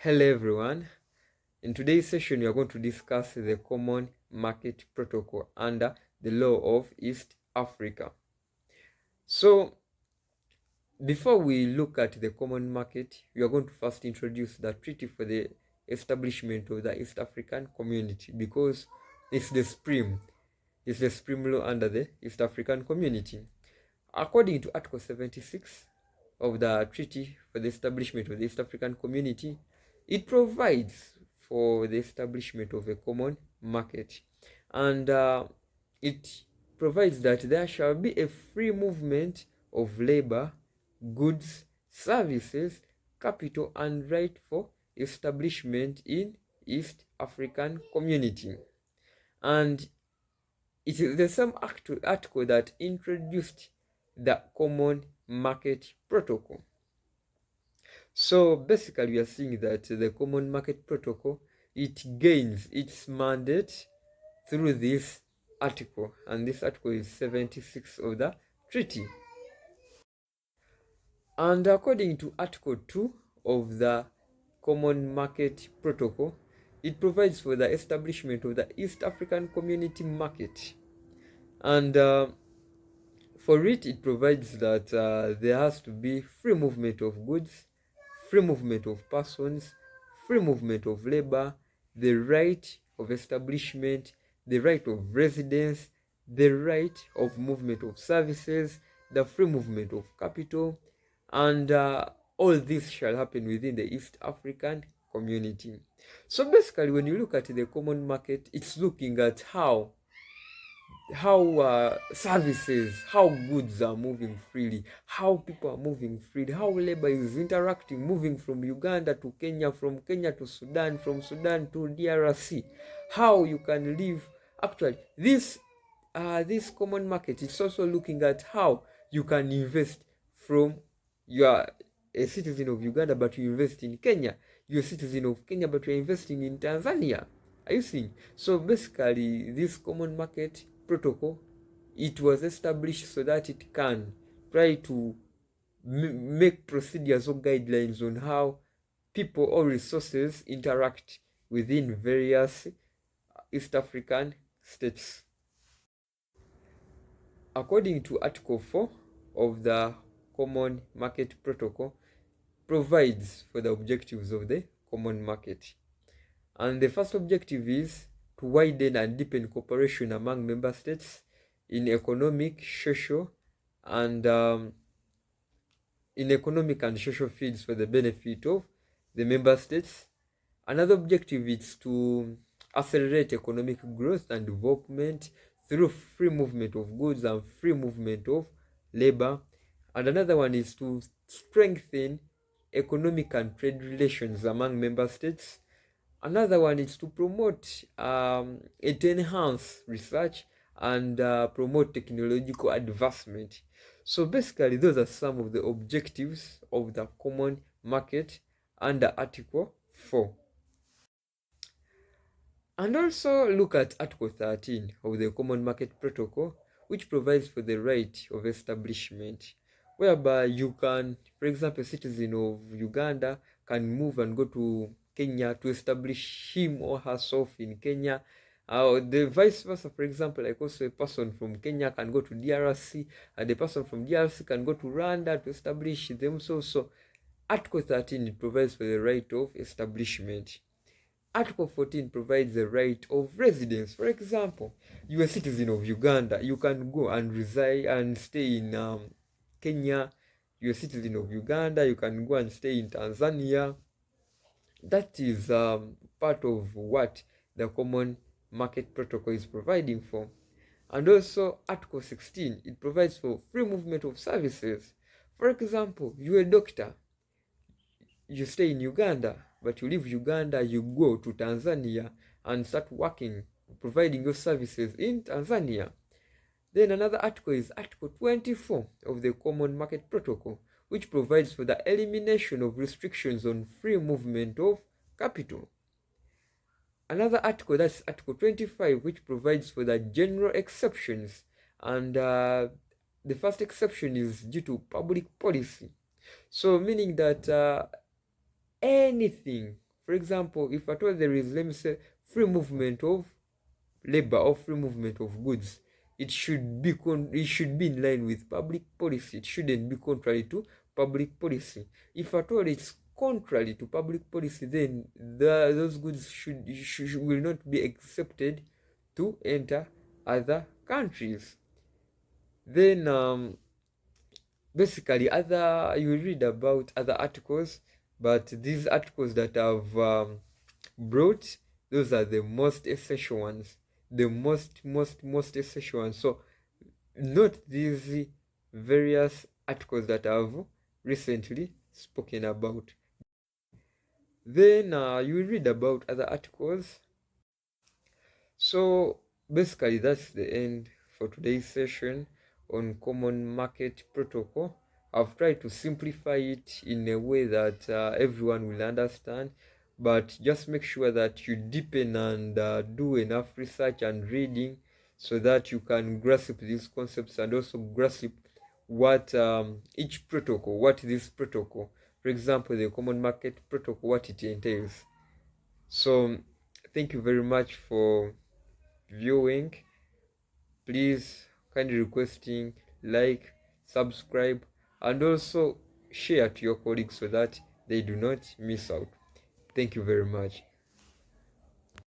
Hello everyone. In today's session, we are going to discuss the Common Market Protocol under the Law of East Africa. So, before we look at the Common Market, we are going to first introduce the treaty for the establishment of the East African Community because it's the supreme law under the East African Community. According to Article 76 of the Treaty for the Establishment of the East African Community, it provides for the establishment of a common market, and it provides that there shall be a free movement of labor, goods, services, capital, and right for establishment in East African Community. And it is the same article that introduced the Common Market Protocol. So basically, we are seeing that the Common Market Protocol, it gains its mandate through this article, and this article is 76 of the treaty. And according to Article 2 of the Common Market Protocol, it provides for the establishment of the East African Community Market. And for it provides that there has to be free movement of goods, free movement of persons, free movement of labor, the right of establishment, the right of residence, the right of movement of services, the free movement of capital, and all this shall happen within the East African Community. So basically, when you look at the common market, it's looking at how services, how goods are moving freely, how people are moving freely, how labor is interacting, moving from Uganda to Kenya, from Kenya to Sudan, from Sudan to DRC, how you can live. Actually, this common market is also looking at how you can invest. From you are a citizen of Uganda but you invest in Kenya, you're a citizen of Kenya but you're investing in Tanzania. Are you seeing? So basically, this common market protocol, it was established so that it can try to make procedures or guidelines on how people or resources interact within various East African states. According to Article 4 of the Common Market Protocol, provides for the objectives of the common market. And the first objective is to widen and deepen cooperation among member states in economic, social, and social fields for the benefit of the member states. Another objective is to accelerate economic growth and development through free movement of goods and free movement of labor. And another one is to strengthen economic and trade relations among member states. Another one is to promote and enhance research and promote technological advancement. So basically, those are some of the objectives of the common market under Article 4. And also look at Article 13 of the Common Market Protocol, which provides for the right of establishment, whereby you can, for example, a citizen of Uganda can move and go to Kenya to establish him or herself in Kenya. The vice versa, for example, like also a person from Kenya can go to DRC, and the person from DRC can go to Rwanda to establish themselves. So Article 13, it provides for the right of establishment. Article 14 provides the right of residence. For example, you're a citizen of Uganda, you can go and reside and stay in Kenya. You're a citizen of Uganda, you can go and stay in Tanzania. That is part of what the Common Market Protocol is providing for. And also Article 16, it provides for free movement of services. For example, you're a doctor, you stay in Uganda, but you leave Uganda, you go to Tanzania and start working, providing your services in Tanzania. Then another article is Article 24 of the Common Market Protocol, which provides for the elimination of restrictions on free movement of capital. Another article, that's Article 25, which provides for the general exceptions. And the first exception is due to public policy. So meaning that anything For example, if at all there is, let me say, free movement of labor or free movement of goods, it should be in line with public policy. It shouldn't be contrary to public policy. If at all it's contrary to public policy, then those goods will not be accepted to enter other countries. Then basically, other you read about other articles, but these articles that I've brought, those are the most essential ones, the most essential ones. So note these various articles that I've recently spoken about. Then you read about other articles. So basically, that's the end for today's session on common market protocol. I've tried to simplify it in a way that everyone will understand, but just make sure that you deepen and do enough research and reading so that you can grasp these concepts and also grasp what each protocol, what this protocol, for example, the common market protocol, what it entails. So thank you very much for viewing. Please kindly requesting like, subscribe, and also share to your colleagues so that they do not miss out. Thank you very much.